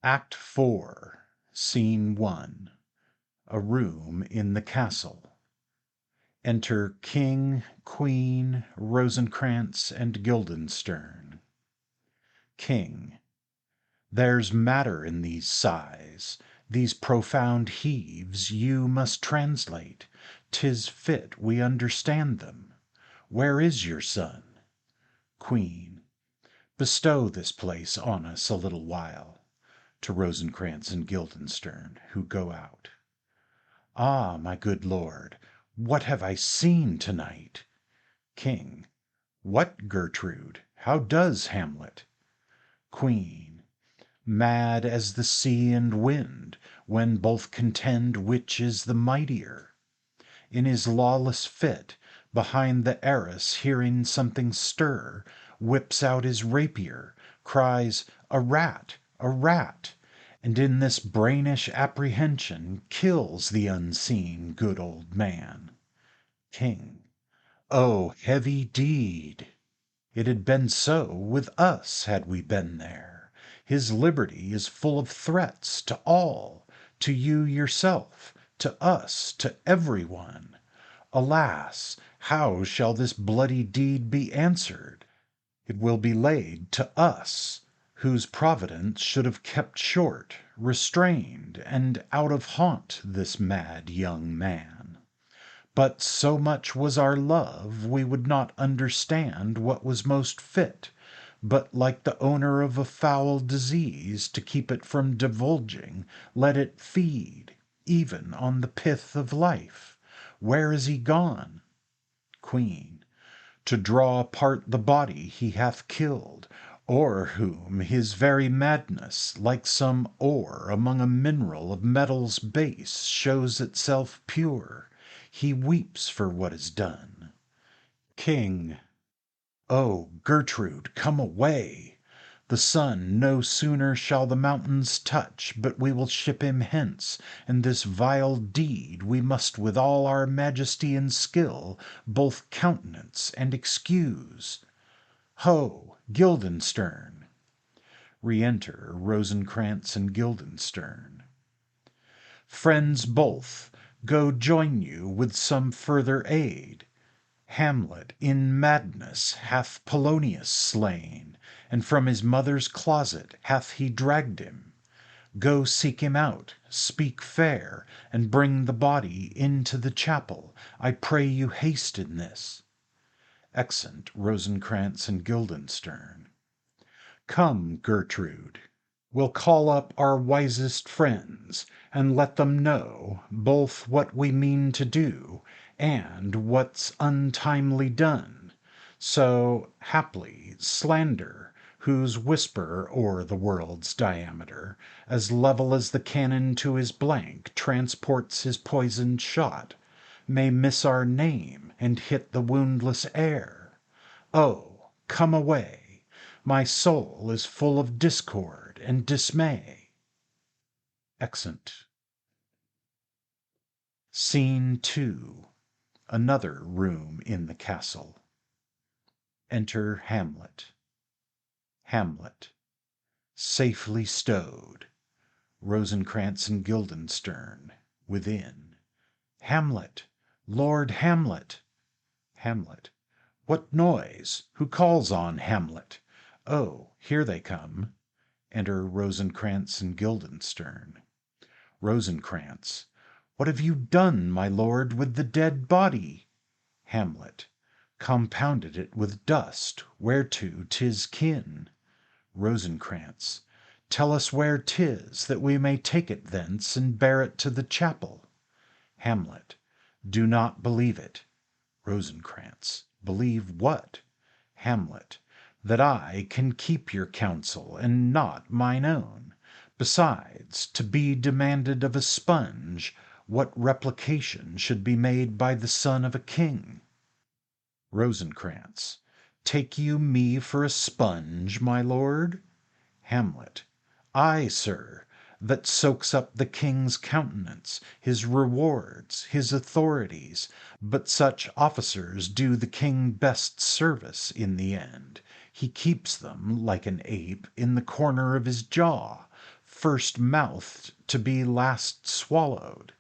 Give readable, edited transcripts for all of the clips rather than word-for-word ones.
Act 4, Scene 1. A room in the castle. Enter King, Queen, Rosencrantz, and Guildenstern. King. There's matter in these sighs, these profound heaves you must translate. 'Tis fit we understand them. Where is your son? Queen. Bestow this place on us a little while. To Rosencrantz and Guildenstern, who go out. Ah, my good lord, what have I seen tonight? King. What, Gertrude? How does Hamlet? Queen. Mad as the sea and wind, when both contend which is the mightier. In his lawless fit, behind the arras hearing something stir, whips out his rapier, cries, "A rat! A rat!" and in this brainish apprehension kills the unseen good old man. King. Oh, heavy deed! It had been so with us had we been there. His liberty is full of threats to all, to you yourself, to us, to every one. Alas, how shall this bloody deed be answered? It will be laid to us, whose providence should have kept short, restrained, and out of haunt this mad young man. But so much was our love, we would not understand what was most fit, but like the owner of a foul disease, to keep it from divulging, let it feed, even on the pith of life. Where is he gone? Queen. To draw apart the body he hath killed, o'er whom his very madness, like some ore among a mineral of metals base, shows itself pure. He weeps for what is done. King. O Gertrude, come away! The sun no sooner shall the mountains touch, but we will ship him hence, and this vile deed we must with all our majesty and skill both countenance and excuse. Ho, Guildenstern! Re-enter Rosencrantz and Guildenstern. Friends both, go join you with some further aid. Hamlet in madness hath Polonius slain, and from his mother's closet hath he dragged him. Go seek him out, speak fair, and bring the body into the chapel. I pray you haste in this. Exeunt Rosencrantz and Guildenstern. Come, Gertrude, we'll call up our wisest friends, and let them know both what we mean to do, and what's untimely done. So, haply, slander, whose whisper o'er the world's diameter, as level as the cannon to his blank, transports his poisoned shot, may miss our name and hit the woundless air. Oh, come away! My soul is full of discord and dismay. Exeunt. Scene 2. Another room in the castle. Enter Hamlet. Hamlet. Safely stowed. Rosencrantz and Guildenstern within. Hamlet! Lord Hamlet! Hamlet. What noise? Who calls on Hamlet? Oh, here they come. Enter Rosencrantz and Guildenstern. Rosencrantz. What have you done, my lord, with the dead body? Hamlet. Compounded it with dust, whereto 'tis kin. Rosencrantz. Tell us where 'tis, that we may take it thence and bear it to the chapel. Hamlet. Do not believe it. Rosencrantz. Believe what? Hamlet. That I can keep your counsel, and not mine own. Besides, to be demanded of a sponge, what replication should be made by the son of a king? Rosencrantz. Take you me for a sponge, my lord? Hamlet. Ay, sir, that soaks up the king's countenance, his rewards, his authorities. But such officers do the king best service in the end. He keeps them, like an ape, in the corner of his jaw, first mouthed to be last swallowed.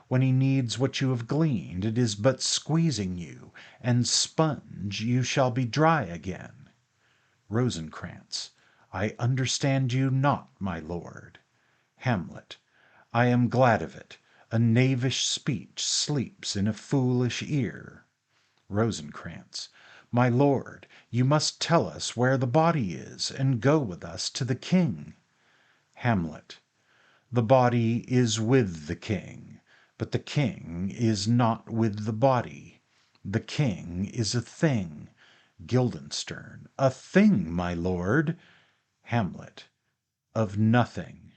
When he needs what you have gleaned, it is but squeezing you, and sponge you shall be dry again. Rosencrantz, I understand you not, my lord. Hamlet, I am glad of it. A knavish speech sleeps in a foolish ear. Rosencrantz, my lord, you must tell us where the body is, and go with us to the king. Hamlet, the body is with the king, but the king is not with the body. The king is a thing. Guildenstern, a thing, my lord. Hamlet, of nothing.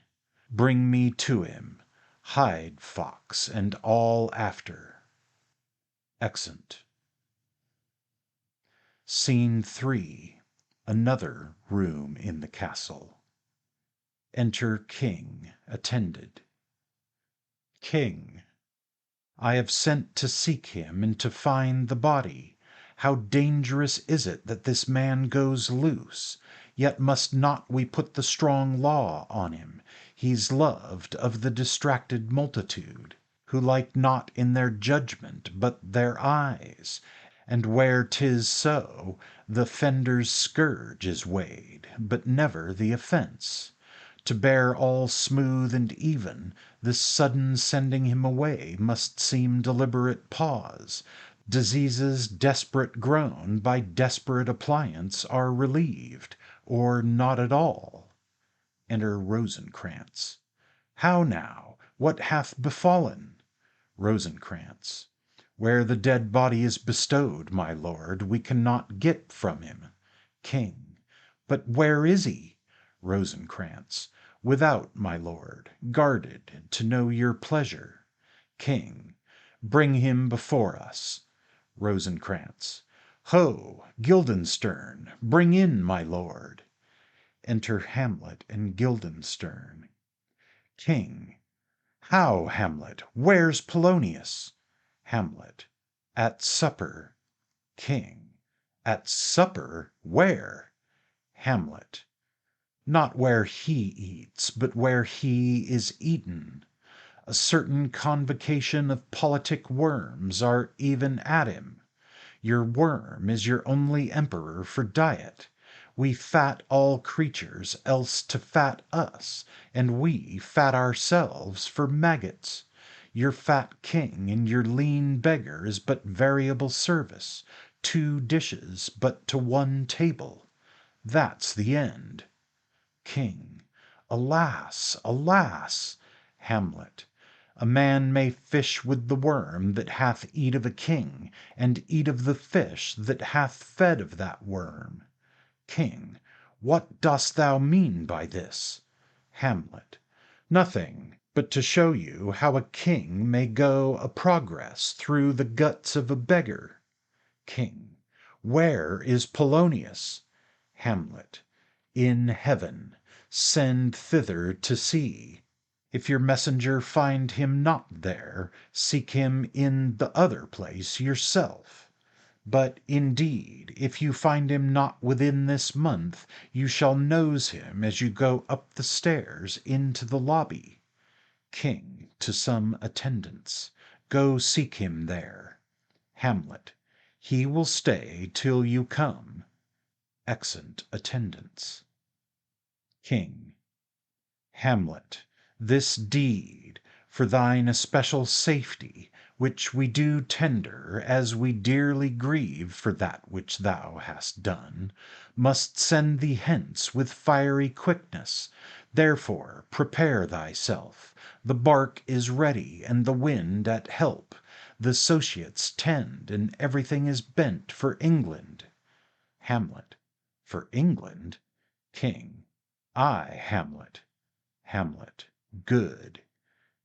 Bring me to him. Hide fox and all after. Exeunt. Scene 3. Another room in the castle. Enter King, attended. King. I have sent to seek him and to find the body. How dangerous is it that this man goes loose? Yet must not we put the strong law on him? He's loved of the distracted multitude, who like not in their judgment but their eyes. And where 'tis so, the fender's scourge is weighed, but never the offence. To bear all smooth and even, this sudden sending him away must seem deliberate pause. Diseases desperate grown by desperate appliance are relieved, or not at all. Enter Rosencrantz. How now? What hath befallen? Rosencrantz. Where the dead body is bestowed, my lord, we cannot get from him. King. But where is he? Rosencrantz. Without, my lord, guarded, to know your pleasure. King. Bring him before us. Rosencrantz. Ho, Guildenstern, bring in my lord. Enter Hamlet and Guildenstern. King. How, Hamlet? Where's Polonius? Hamlet. At supper. King. At supper? Where? Hamlet. Not where he eats, but where he is eaten. A certain convocation of politic worms are even at him. Your worm is your only emperor for diet. We fat all creatures else to fat us, and we fat ourselves for maggots. Your fat king and your lean beggar is but variable service, 2 dishes but to 1 table. That's the end. King. Alas, alas! Hamlet. A man may fish with the worm that hath eat of a king, and eat of the fish that hath fed of that worm. King. What dost thou mean by this? Hamlet. Nothing, but to show you how a king may go a progress through the guts of a beggar. King. Where is Polonius? Hamlet. In heaven. Send thither to see. If your messenger find him not there, seek him in the other place yourself. But, indeed, if you find him not within this month, you shall nose him as you go up the stairs into the lobby. King to some attendants. Go seek him there. Hamlet. He will stay till you come. Exeunt attendants. King. Hamlet. This deed, for thine especial safety, which we do tender, as we dearly grieve for that which thou hast done, must send thee hence with fiery quickness. Therefore prepare thyself. The bark is ready, and the wind at help. The associates tend, and everything is bent for England. Hamlet. For England? King. Ay, Hamlet. Hamlet. Good.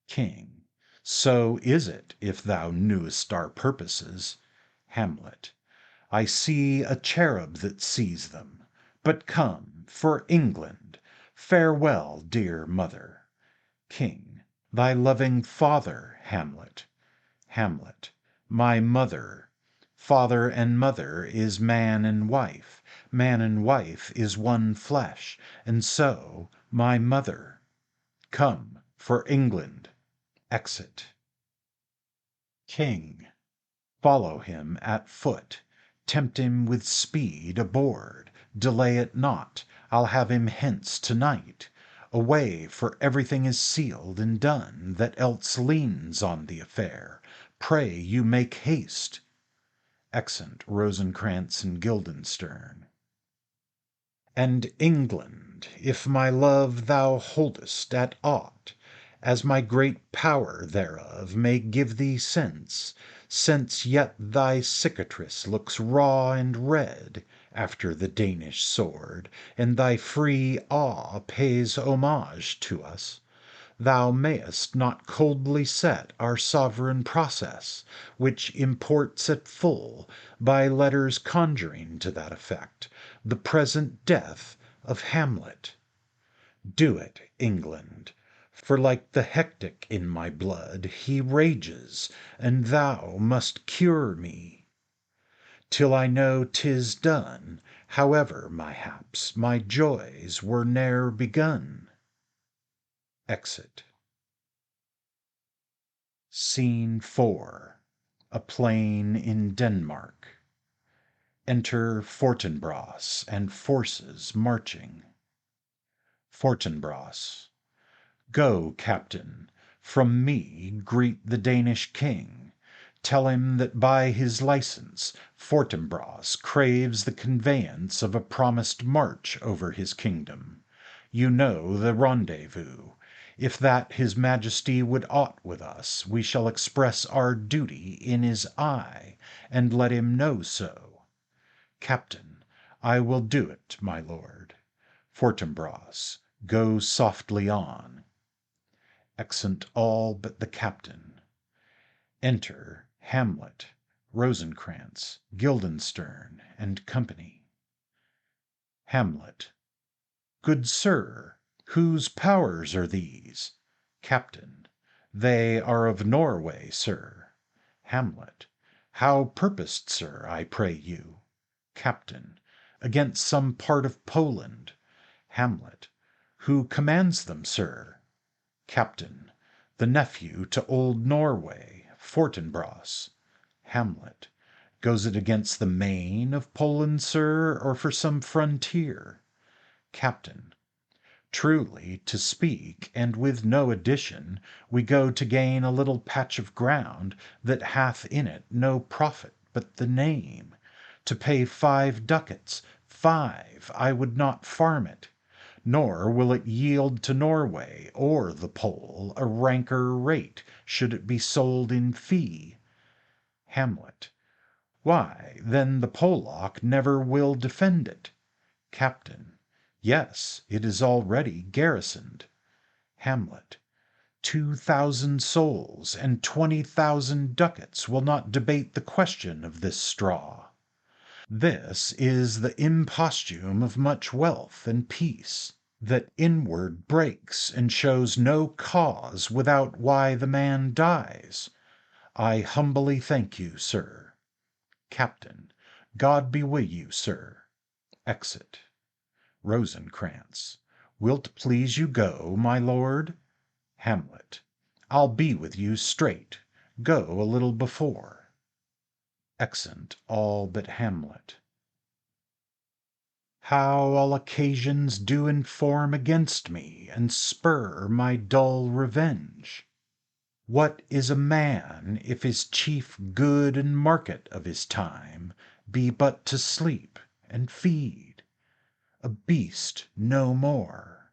King. So is it, if thou knewest our purposes. Hamlet. I see a cherub that sees them. But come, for England. Farewell, dear mother. King. Thy loving father, Hamlet. Hamlet. My mother. Father and mother is man and wife. Man and wife is one flesh, and so my mother. Come, for England. Exit. King. Follow him at foot. Tempt him with speed aboard. Delay it not. I'll have him hence tonight. Away, for everything is sealed and done that else leans on the affair. Pray you make haste. Exeunt Rosencrantz and Guildenstern. And England, if my love thou holdest at aught, as my great power thereof may give thee sense, since yet thy cicatrice looks raw and red after the Danish sword, and thy free awe pays homage to us, thou mayest not coldly set our sovereign process, which imports at full, by letters conjuring to that effect, the present death of Hamlet. Do it, England, for like the hectic in my blood he rages, and thou must cure me. Till I know 'tis done, however, mayhaps, my joys were ne'er begun. Exit. Scene 4. A plain in Denmark. Enter Fortinbras and forces marching. Fortinbras. Go, captain, from me greet the Danish king. Tell him that by his license Fortinbras craves the conveyance of a promised march over his kingdom. You know the rendezvous. If that his majesty would aught with us, we shall express our duty in his eye, and let him know so. Captain, I will do it, my lord. Fortinbras, go softly on. Exeunt all but the captain. Enter Hamlet, Rosencrantz, Guildenstern, and company. Hamlet. Good sir, whose powers are these? Captain. They are of Norway, sir. Hamlet. How purposed, sir, I pray you? Captain. Against some part of Poland. Hamlet. Who commands them, sir? Captain. The nephew to old Norway, Fortinbras. Hamlet. Goes it against the main of Poland, sir, or for some frontier? Captain. Truly, to speak, and with no addition, we go to gain a little patch of ground that hath in it no profit but the name. To pay 5 ducats, 5, I would not farm it, nor will it yield to Norway or the Pole a ranker rate should it be sold in fee. Hamlet. Why, then the Polack never will defend it. Captain. Yes, it is already garrisoned. Hamlet. 2,000 souls and 20,000 ducats will not debate the question of this straw. This is the imposthume of much wealth and peace, that inward breaks and shows no cause without why the man dies. I humbly thank you, sir. Captain. God be with you, sir. Exit. Rosencrantz. Will't please you go, my lord? Hamlet. I'll be with you straight. Go a little before. Exeunt all but Hamlet. How all occasions do inform against me, and spur my dull revenge! What is a man, if his chief good and market of his time be but to sleep and feed? A beast, no more.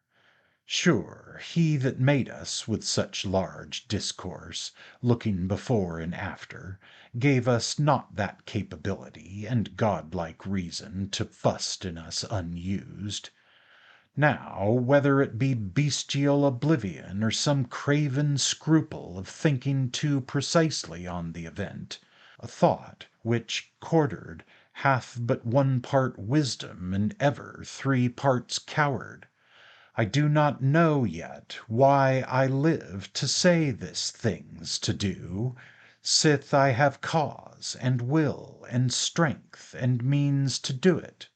Sure, he that made us with such large discourse, looking before and after, gave us not that capability and godlike reason to fust in us unused. Now, whether it be bestial oblivion or some craven scruple of thinking too precisely on the event, a thought which, quartered, hath but 1 part wisdom and ever 3 parts coward, I do not know yet why I live to say this thing's to do, sith I have cause and will and strength and means to do it.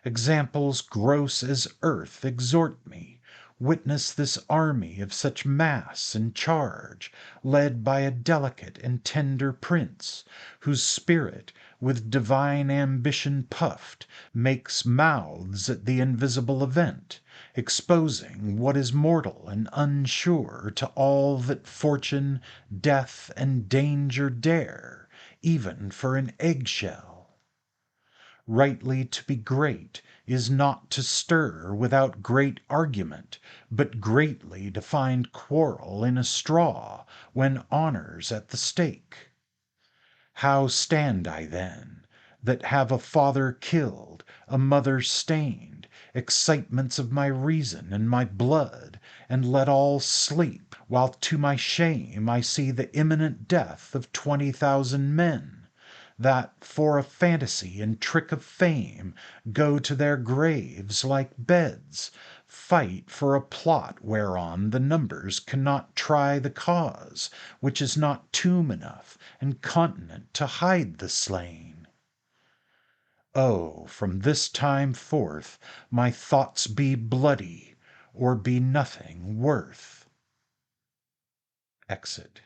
Examples gross as earth exhort me, Witness this army of such mass and charge, led by a delicate and tender prince, whose spirit, with divine ambition puffed, makes mouths at the invisible event, exposing what is mortal and unsure to all that fortune, death, and danger dare, even for an eggshell. Rightly to be great is not to stir without great argument, but greatly to find quarrel in a straw when honour's at the stake. How stand I then, that have a father killed, a mother stained, excitements of my reason and my blood, and let all sleep, while to my shame I see the imminent death of 20,000 men, that for a fantasy and trick of fame go to their graves like beds, fight for a plot whereon the numbers cannot try the cause, which is not tomb enough and continent to hide the slain. Oh, from this time forth my thoughts be bloody, or be nothing worth. Exit.